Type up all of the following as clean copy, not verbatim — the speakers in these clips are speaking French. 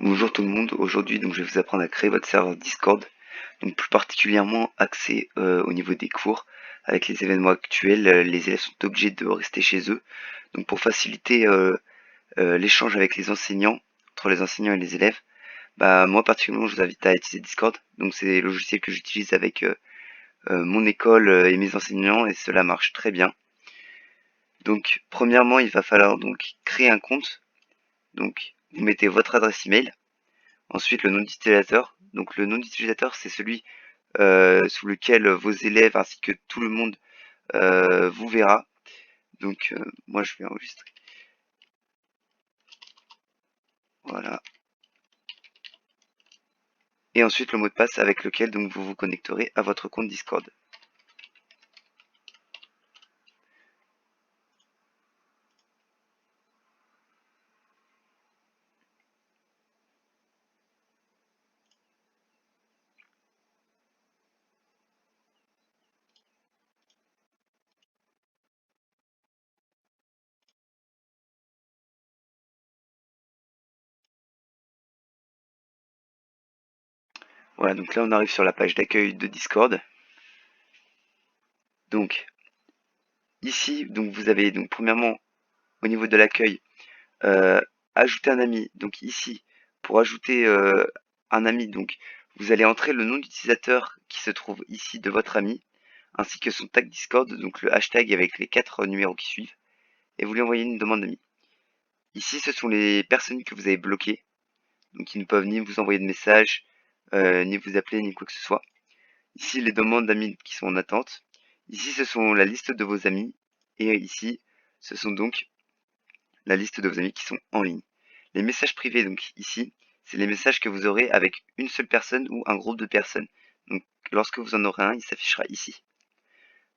Bonjour tout le monde, aujourd'hui je vais vous apprendre à créer votre serveur Discord, donc plus particulièrement axé au niveau des cours. Avec les événements actuels, les élèves sont obligés de rester chez eux, donc pour faciliter l'échange avec les enseignants, entre les enseignants et les élèves, moi particulièrement je vous invite à utiliser Discord, donc c'est le logiciel que j'utilise avec mon école et mes enseignants et cela marche très bien. Donc premièrement il va falloir donc créer un compte, donc vous mettez votre adresse email. Ensuite, le nom d'utilisateur. Donc le nom d'utilisateur, c'est celui sous lequel vos élèves ainsi que tout le monde vous verra. Donc moi, je vais enregistrer. Voilà. Et ensuite, le mot de passe avec lequel donc vous vous connecterez à votre compte Discord. Voilà, donc là, on arrive sur la page d'accueil de Discord. Donc ici, donc vous avez donc premièrement au niveau de l'accueil, euh, ajouter un ami. Donc ici, pour ajouter un ami, donc vous allez entrer le nom d'utilisateur qui se trouve ici de votre ami, ainsi que son tag Discord, donc le hashtag avec les 4 numéros qui suivent, et vous lui envoyez une demande d'amis. Ici, ce sont les personnes que vous avez bloquées, donc ils ne peuvent ni vous envoyer de messages, ni vous appeler, ni quoi que ce soit. Ici, les demandes d'amis qui sont en attente. Ici, ce sont la liste de vos amis, et ici, ce sont donc la liste de vos amis qui sont en ligne. Les messages privés, donc ici, c'est les messages que vous aurez avec une seule personne ou un groupe de personnes. Donc, lorsque vous en aurez un, il s'affichera ici.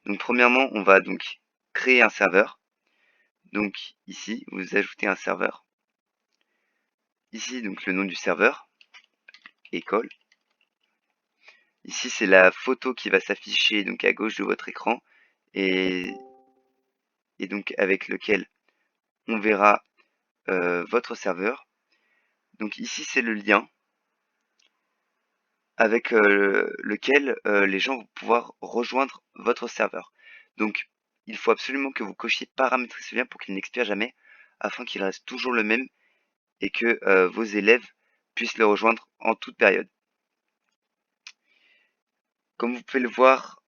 Donc, premièrement, on va donc créer un serveur. Donc, ici, vous ajoutez un serveur. Ici, donc, le nom du serveur, école. Ici, c'est la photo qui va s'afficher donc à gauche de votre écran et, donc avec lequel on verra votre serveur. Donc ici, c'est le lien avec lequel les gens vont pouvoir rejoindre votre serveur. Donc, il faut absolument que vous cochiez paramétrer ce lien pour qu'il n'expire jamais, afin qu'il reste toujours le même et que vos élèves puissent le rejoindre en toute période. Comme vous pouvez le voir,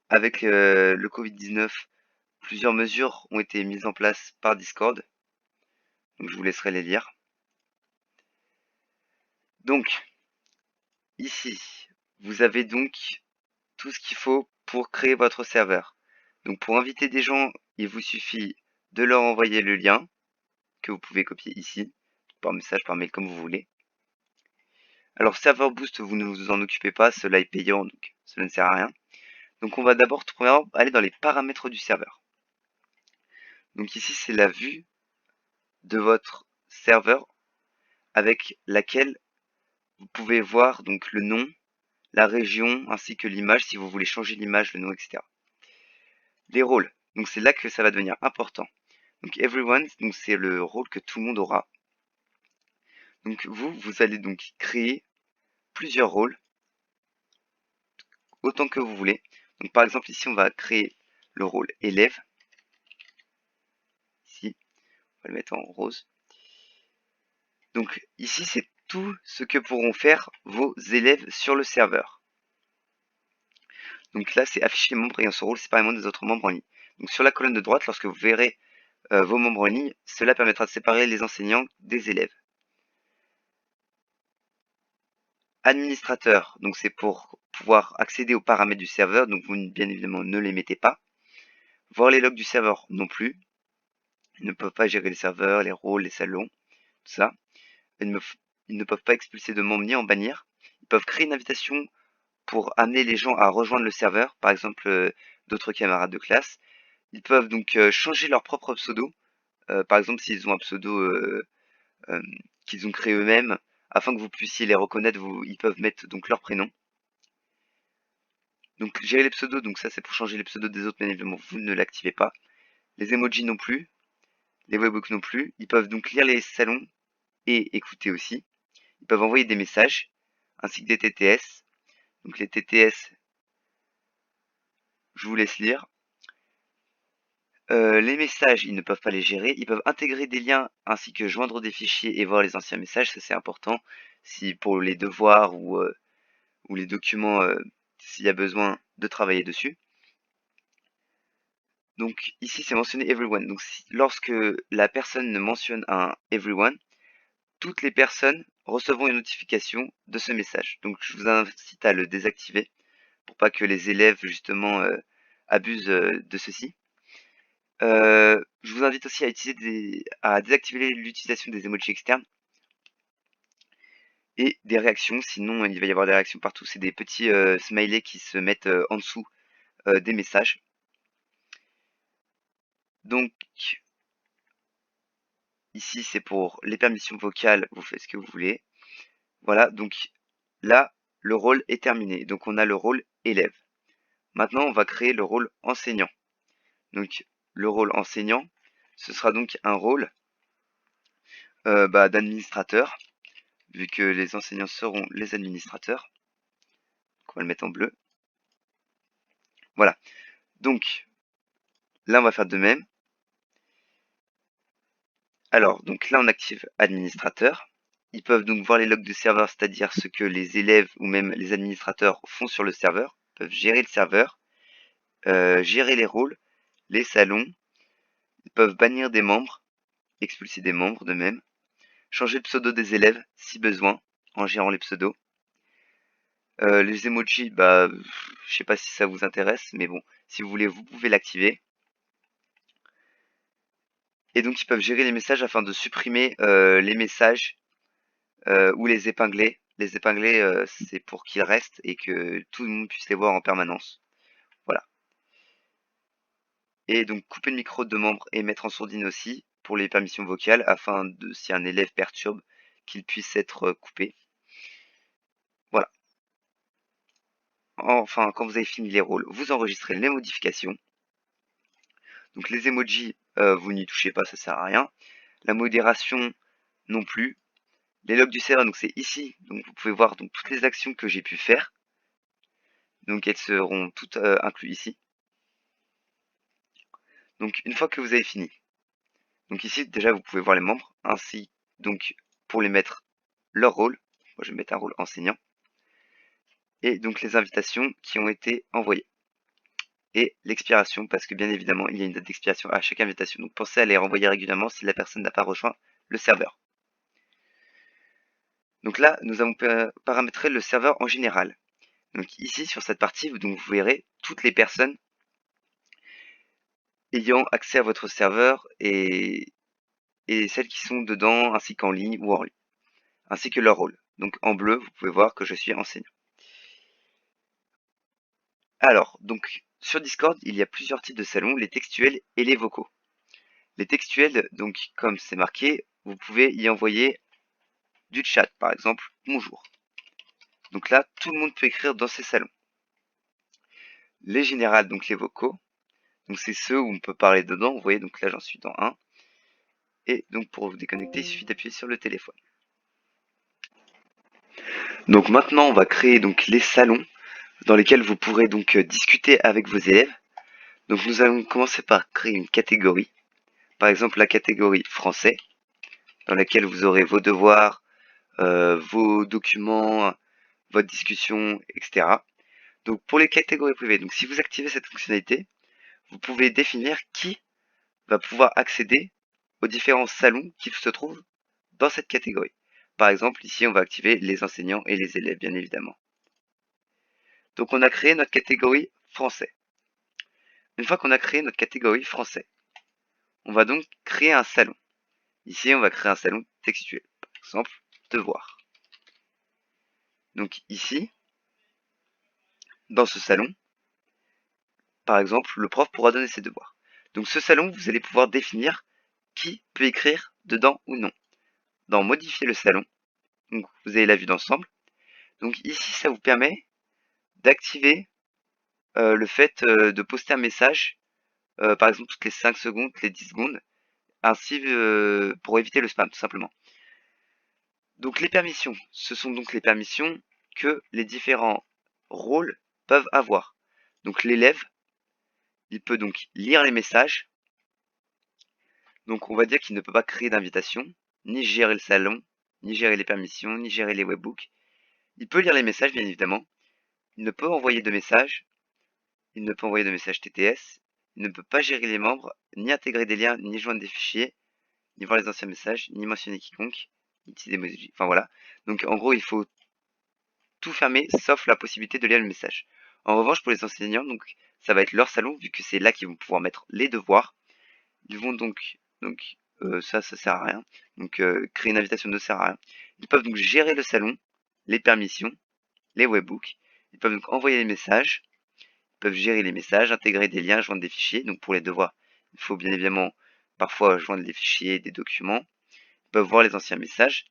avec le Covid-19, plusieurs mesures ont été mises en place par Discord. Donc, je vous laisserai les lire. Donc, ici, vous avez donc tout ce qu'il faut pour créer votre serveur. Donc pour inviter des gens, il vous suffit de leur envoyer le lien que vous pouvez copier ici, par message, par mail, comme vous voulez. Alors Server Boost, vous ne vous en occupez pas, cela est payant, donc cela ne sert à rien. Donc on va d'abord aller dans les paramètres du serveur. Donc ici c'est la vue de votre serveur avec laquelle vous pouvez voir donc le nom, la région ainsi que l'image si vous voulez changer l'image, le nom, etc. Les rôles, donc c'est là que ça va devenir important. Donc everyone, donc c'est le rôle que tout le monde aura. Donc vous allez donc créer plusieurs rôles, autant que vous voulez. Donc par exemple ici on va créer le rôle élève. Ici, on va le mettre en rose. Donc ici c'est tout ce que pourront faire vos élèves sur le serveur. Donc là c'est afficher les membres ayant ce rôle séparément des autres membres en ligne. Donc sur la colonne de droite, lorsque vous verrez vos membres en ligne, cela permettra de séparer les enseignants des élèves. Administrateur, donc c'est pour pouvoir accéder aux paramètres du serveur, donc vous bien évidemment ne les mettez pas. Voir les logs du serveur non plus. Ils ne peuvent pas gérer les serveurs, les rôles, les salons, tout ça. Ils ne peuvent pas expulser de membres ni en bannir. Ils peuvent créer une invitation pour amener les gens à rejoindre le serveur, par exemple d'autres camarades de classe. Ils peuvent donc changer leur propre pseudo, par exemple s'ils ont un pseudo qu'ils ont créé eux-mêmes, afin que vous puissiez les reconnaître, ils peuvent mettre donc leur prénom. Donc gérer les pseudos, donc ça c'est pour changer les pseudos des autres, bien évidemment vous ne l'activez pas. Les emojis non plus, les webhooks non plus. Ils peuvent donc lire les salons et écouter aussi. ils peuvent envoyer des messages, ainsi que des TTS. Donc les TTS, je vous laisse lire. Les messages, ils ne peuvent pas les gérer. Ils peuvent intégrer des liens ainsi que joindre des fichiers et voir les anciens messages. Ça, c'est important. Si pour les devoirs ou les documents, s'il y a besoin de travailler dessus. Donc ici, c'est mentionné everyone. Donc lorsque la personne ne mentionne un everyone, toutes les personnes recevront une notification de ce message. Donc je vous incite à le désactiver pour pas que les élèves justement abusent de ceci. Je vous invite aussi à désactiver l'utilisation des emojis externes et des réactions, sinon il va y avoir des réactions partout. C'est des petits smileys qui se mettent en dessous des messages. Donc ici c'est pour les permissions vocales, vous faites ce que vous voulez. Voilà, donc là le rôle est terminé. Donc on a le rôle élève. Maintenant on va créer le rôle enseignant. Donc le rôle enseignant, ce sera donc un rôle d'administrateur, vu que les enseignants seront les administrateurs. Donc on va le mettre en bleu. Voilà. Donc là on va faire de même. Alors donc là on active administrateur. Ils peuvent donc voir les logs du serveur, c'est-à-dire ce que les élèves ou même les administrateurs font sur le serveur. Ils peuvent gérer le serveur, gérer les rôles, les salons. Ils peuvent bannir des membres, expulser des membres de même, changer le pseudo des élèves si besoin en gérant les pseudos. Les emojis, je sais pas si ça vous intéresse, mais bon, si vous voulez, vous pouvez l'activer. Et donc ils peuvent gérer les messages afin de supprimer les messages ou les épingler. Les épingler, c'est pour qu'ils restent et que tout le monde puisse les voir en permanence. Voilà. Et donc couper le micro de membre et mettre en sourdine aussi pour les permissions vocales afin de, si un élève perturbe, qu'il puisse être coupé. Voilà. Enfin, quand vous avez fini les rôles, vous enregistrez les modifications. Donc les emojis, vous n'y touchez pas, ça sert à rien. La modération non plus. Les logs du serveur, donc c'est ici. Donc vous pouvez voir donc toutes les actions que j'ai pu faire. Donc elles seront toutes incluses ici. Donc une fois que vous avez fini. Donc ici déjà vous pouvez voir les membres. Ainsi donc pour les mettre leur rôle. Moi je vais mettre un rôle enseignant. Et donc les invitations qui ont été envoyées. Et l'expiration, parce que bien évidemment il y a une date d'expiration à chaque invitation. Donc pensez à les renvoyer régulièrement si la personne n'a pas rejoint le serveur. Donc là, nous avons paramétré le serveur en général. Donc ici, sur cette partie, donc, vous verrez toutes les personnes ayant accès à votre serveur et celles qui sont dedans, ainsi qu'en ligne ou hors ligne, ainsi que leur rôle. Donc en bleu, vous pouvez voir que je suis enseignant. Alors, donc sur Discord, il y a plusieurs types de salons, les textuels et les vocaux. Les textuels, donc comme c'est marqué, vous pouvez y envoyer du chat, par exemple, bonjour. Donc là, tout le monde peut écrire dans ces salons. Les générales, donc les vocaux, donc c'est ceux où on peut parler dedans, vous voyez, donc là j'en suis dans un. Et donc pour vous déconnecter, il suffit d'appuyer sur le téléphone. Donc maintenant, on va créer donc les salons dans lesquels vous pourrez donc discuter avec vos élèves. Donc nous allons commencer par créer une catégorie. Par exemple, la catégorie français, dans laquelle vous aurez vos devoirs, vos documents, votre discussion, etc. Donc pour les catégories privées, donc si vous activez cette fonctionnalité, vous pouvez définir qui va pouvoir accéder aux différents salons qui se trouvent dans cette catégorie. Par exemple, ici, on va activer les enseignants et les élèves, bien évidemment. Donc on a créé notre catégorie français. Une fois qu'on a créé notre catégorie français, on va donc créer un salon. Ici, on va créer un salon textuel. Par exemple, devoir. Donc ici, dans ce salon, par exemple, le prof pourra donner ses devoirs. Donc ce salon, vous allez pouvoir définir qui peut écrire dedans ou non. Dans modifier le salon, donc vous avez la vue d'ensemble. Donc ici, ça vous permet d'activer le fait de poster un message, par exemple toutes les 5 secondes, toutes les 10 secondes, ainsi pour éviter le spam tout simplement. Donc les permissions, ce sont donc les permissions que les différents rôles peuvent avoir. Donc l'élève, il peut donc lire les messages. Donc on va dire qu'il ne peut pas créer d'invitation, ni gérer le salon, ni gérer les permissions, ni gérer les webbooks. Il peut lire les messages, bien évidemment. Il ne peut envoyer de messages. Il ne peut envoyer de messages TTS. Il ne peut pas gérer les membres, ni intégrer des liens, ni joindre des fichiers, ni voir les anciens messages, ni mentionner quiconque, ni utiliser des emojis. Enfin voilà. Donc en gros, il faut tout fermer sauf la possibilité de lire le message. En revanche, pour les enseignants, donc ça va être leur salon, vu que c'est là qu'ils vont pouvoir mettre les devoirs. Ils vont ça sert à rien. Donc créer une invitation ne sert à rien. Ils peuvent donc gérer le salon, les permissions, les webbooks. Ils peuvent donc envoyer les messages. Ils peuvent gérer les messages, intégrer des liens, joindre des fichiers. Donc pour les devoirs, il faut bien évidemment parfois joindre des fichiers, des documents. Ils peuvent voir les anciens messages,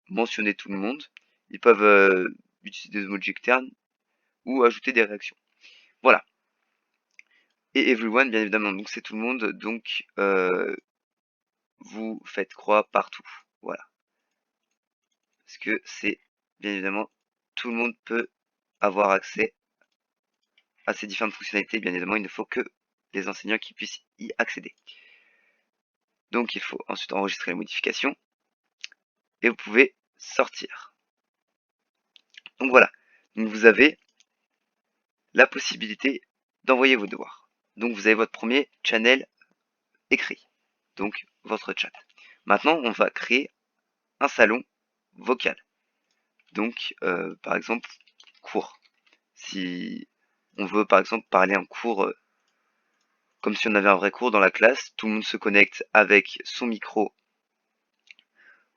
mentionner tout le monde. Ils peuvent utiliser des emojis externes ou ajouter des réactions. Voilà. Et everyone, bien évidemment, donc c'est tout le monde. Donc vous faites croix partout. Voilà. Parce que c'est, bien évidemment, tout le monde peut avoir accès à ces différentes fonctionnalités. Bien évidemment, il ne faut que les enseignants qui puissent y accéder. Donc il faut ensuite enregistrer les modifications. Et vous pouvez sortir. Donc voilà. Donc vous avez la possibilité d'envoyer vos devoirs. Donc vous avez votre premier channel écrit. Donc votre chat. Maintenant, on va créer un salon vocal. Donc, par exemple, cours. Si on veut, par exemple, parler en cours comme si on avait un vrai cours dans la classe, tout le monde se connecte avec son micro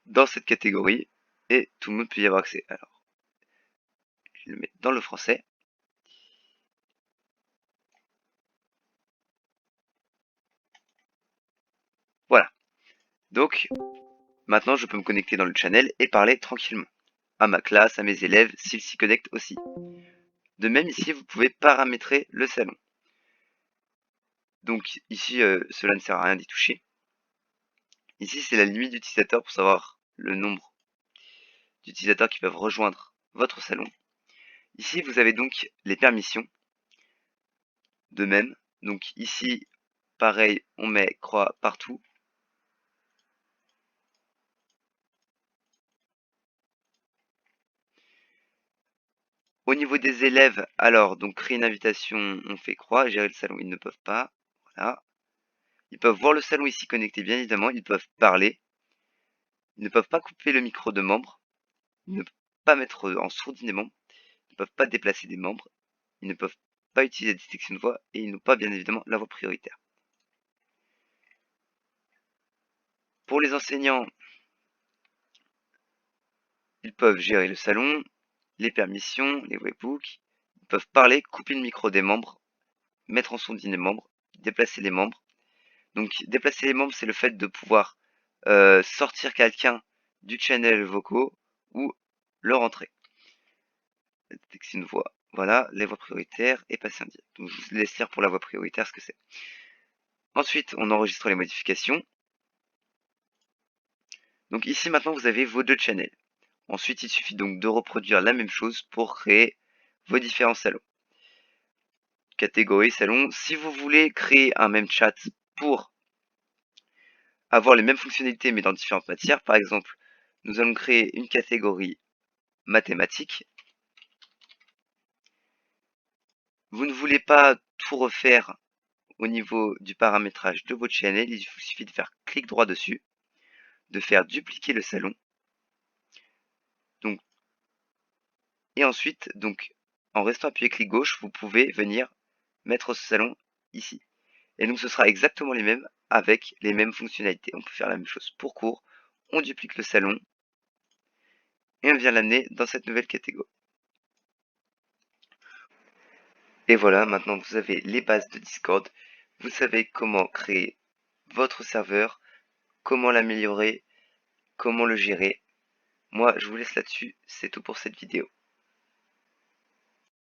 dans cette catégorie et tout le monde peut y avoir accès. Alors, je le mets dans le français. Voilà. Donc, maintenant, je peux me connecter dans le channel et parler tranquillement à ma classe, à mes élèves, s'ils s'y connectent aussi. De même, ici, vous pouvez paramétrer le salon. Donc, ici, cela ne sert à rien d'y toucher. Ici, c'est la limite d'utilisateurs pour savoir le nombre d'utilisateurs qui peuvent rejoindre votre salon. Ici, vous avez donc les permissions. De même, donc ici, pareil, on met croix partout. Au niveau des élèves, alors, donc créer une invitation, on fait croix, gérer le salon, ils ne peuvent pas. Voilà. Ils peuvent voir le salon ici connecté, bien évidemment, ils peuvent parler. Ils ne peuvent pas couper le micro de membres. Ils ne peuvent pas mettre en sourdine des membres. Ils ne peuvent pas déplacer des membres. Ils ne peuvent pas utiliser la détection de voix et ils n'ont pas, bien évidemment, la voix prioritaire. Pour les enseignants, ils peuvent gérer le salon, les permissions, les webbooks. Ils peuvent parler, couper le micro des membres, mettre en sourdine les membres, déplacer les membres. Donc déplacer les membres, c'est le fait de pouvoir sortir quelqu'un du channel vocaux ou le rentrer. La détection de voix, voilà, les voix prioritaires et passer en direct. Donc je vous laisse lire pour la voix prioritaire ce que c'est. Ensuite, on enregistre les modifications. Donc ici maintenant vous avez vos deux channels. Ensuite, il suffit donc de reproduire la même chose pour créer vos différents salons. Catégorie salon. Si vous voulez créer un même chat pour avoir les mêmes fonctionnalités mais dans différentes matières, par exemple, nous allons créer une catégorie mathématiques. Vous ne voulez pas tout refaire au niveau du paramétrage de votre channel, il vous suffit de faire clic droit dessus, de faire dupliquer le salon. Donc, et ensuite, donc, en restant appuyé clic gauche, vous pouvez venir mettre ce salon ici. Et donc ce sera exactement les mêmes avec les mêmes fonctionnalités. On peut faire la même chose pour cours. On duplique le salon et on vient l'amener dans cette nouvelle catégorie. Et voilà, maintenant vous avez les bases de Discord. Vous savez comment créer votre serveur, comment l'améliorer, comment le gérer. Moi, je vous laisse là-dessus. C'est tout pour cette vidéo.